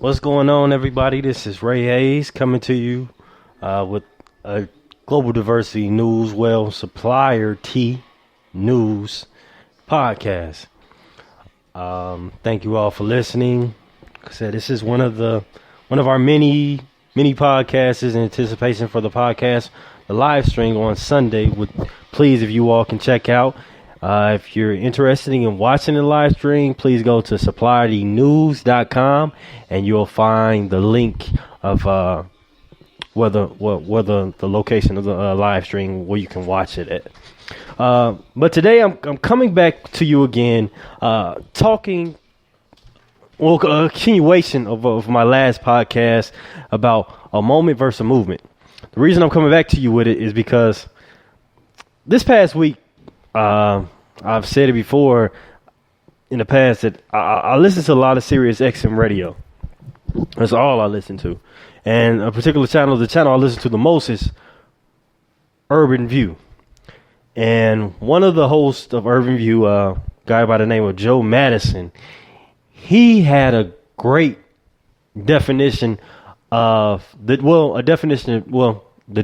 What's going on, everybody? This is Ray Hayes coming to you with a global diversity news, supplier T news podcast. Thank you all for listening. Like I said, this is one of our many podcasts in anticipation for the podcast, the live stream on Sunday. Please, if you all can check out. If you're interested in watching the live stream, please go to suppliernews.com and you'll find the link of where the location of the live stream where you can watch it at. But today I'm coming back to you again, talking a continuation of my last podcast about a moment versus a movement. The reason I'm coming back to you with it is because this past week, I've said it before in the past that I listen to a lot of Sirius XM radio. That's all I listen to. And a particular channel, the channel I listen to the most is Urban View. And one of the hosts of Urban View, a guy by the name of Joe Madison, he had a great definition of the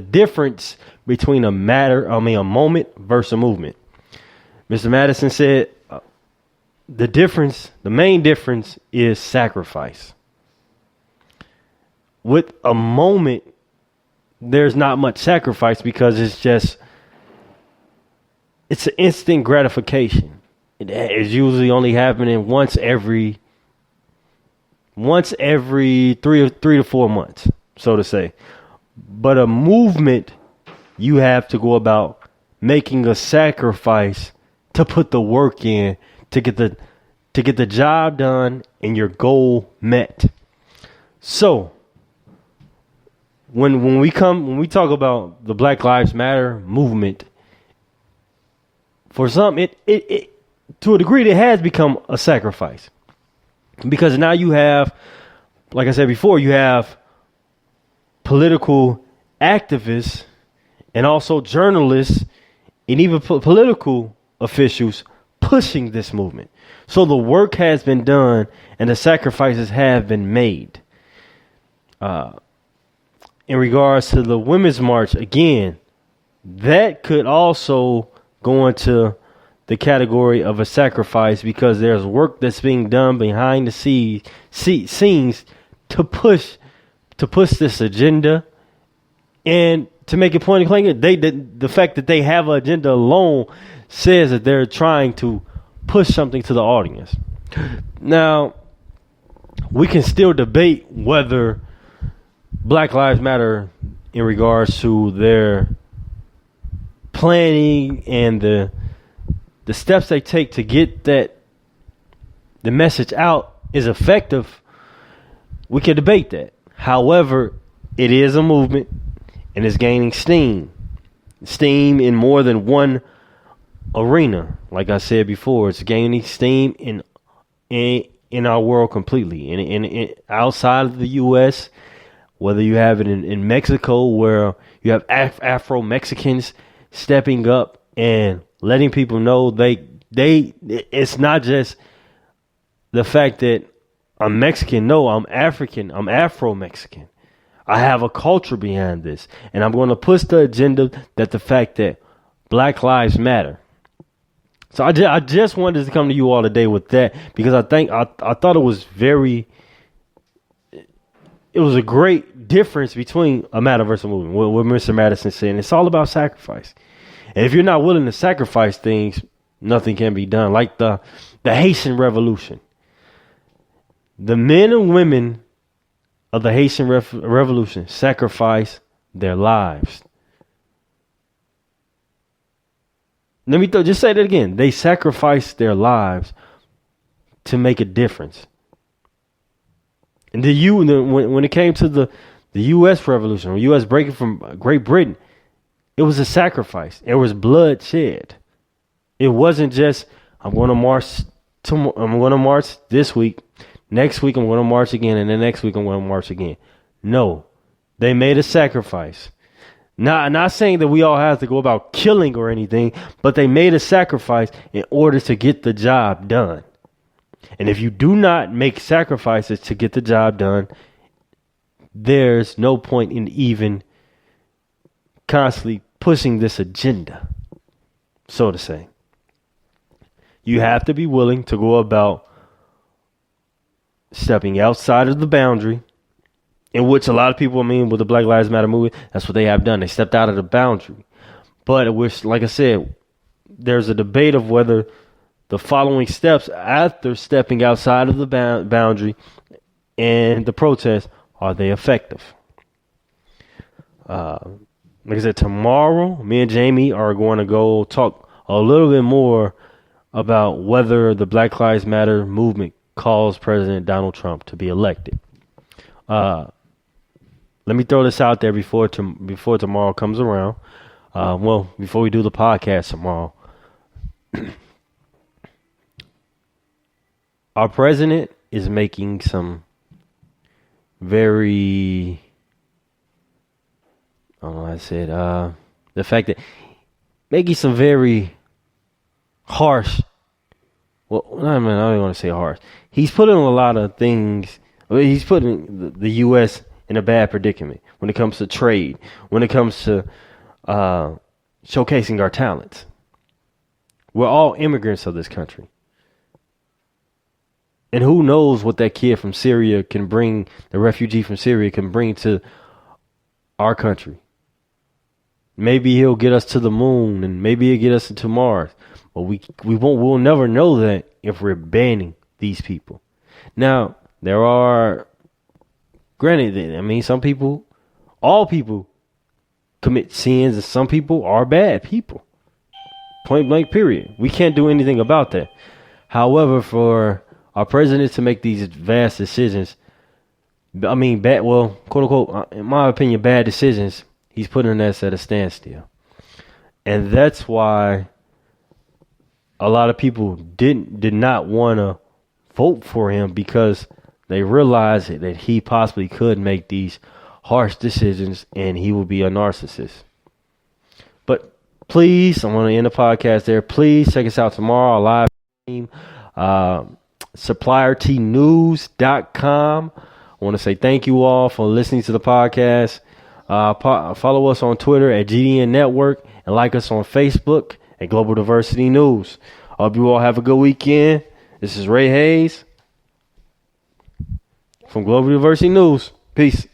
difference between a moment versus a movement. Mr. Madison said the main difference is sacrifice. With a moment, there's not much sacrifice because it's an instant gratification. It is usually only happening once every 3 to 4 months, so to say. But a movement, you have to go about making a sacrifice to put the work in to get the job done and your goal met. So when we talk about the Black Lives Matter movement, for some it to a degree it has become a sacrifice, because now you have, like I said before, you have political activists and also journalists and even political officials pushing this movement. So the work has been done and the sacrifices have been made. In regards to the Women's March, again, that could also go into the category of a sacrifice, because there's work that's being done behind the scenes to push this agenda. And to make it point blank, the fact that they have an agenda alone says that they're trying to push something to the audience. Now, we can still debate whether Black Lives Matter in regards to their planning and the steps they take to get the message out is effective. We can debate that. However, it is a movement and it's gaining steam in more than one arena. Like I said before, it's gaining steam in our world completely. In outside of the U.S., whether you have it in Mexico, where you have Afro-Mexicans stepping up and letting people know it's not just the fact that I'm Mexican. No, I'm African. I'm Afro-Mexican. I have a culture behind this, and I'm going to push the agenda that the fact that Black Lives Matter. So I just wanted to come to you all today with that, because I thought it was a great difference between a matter versus a movement. What Mr. Madison said, it's all about sacrifice. And if you're not willing to sacrifice things, nothing can be done. Like the Haitian Revolution, the men and women of the Haitian Revolution sacrificed their lives. Let me just say that again. They sacrificed their lives to make a difference. And when it came to the U.S. Revolution, or U.S. breaking from Great Britain, it was a sacrifice. There was blood shed. It wasn't just I'm going to march this week. Next week I'm going to march again, and the next week I'm going to march again. No, they made a sacrifice. Not saying that we all have to go about killing or anything, but they made a sacrifice in order to get the job done. And if you do not make sacrifices to get the job done, there's no point in even constantly pushing this agenda, so to say. You have to be willing to go about stepping outside of the boundary, in which a lot of people, with the Black Lives Matter movement, that's what they have done. They stepped out of the boundary. But like I said, there's a debate of whether the following steps after stepping outside of the boundary and the protest, are they effective? Like I said, tomorrow, me and Jamie are going to go talk a little bit more about whether the Black Lives Matter movement caused President Donald Trump to be elected. Let me throw this out there before tomorrow comes around. Before we do the podcast tomorrow. Our president is making some very... the fact that making some very harsh. Well, I don't want to say harsh. He's putting a lot of things. He's putting the U.S. in a bad predicament when it comes to trade, when it comes to showcasing our talents. We're all immigrants of this country. And who knows what that kid from Syria can bring, the refugee from Syria can bring to our country. Maybe he'll get us to the moon, and maybe he'll get us to Mars. But we'll never know that if we're banning these people. Now, there are, granted, some people, all people commit sins, and some people are bad people. Point blank, period. We can't do anything about that. However, for our president to make these vast decisions, bad, quote unquote, in my opinion, bad decisions, he's putting us at a standstill. And that's why a lot of people did not want to vote for him, because they realized that he possibly could make these harsh decisions and he will be a narcissist. But please, I want to end the podcast there. Please check us out tomorrow, our live stream, suppliertnews.com. I want to say thank you all for listening to the podcast. Follow us on Twitter at GDN Network, and like us on Facebook at Global Diversity News. I hope you all have a good weekend. This is Ray Hayes from Global Diversity News. Peace.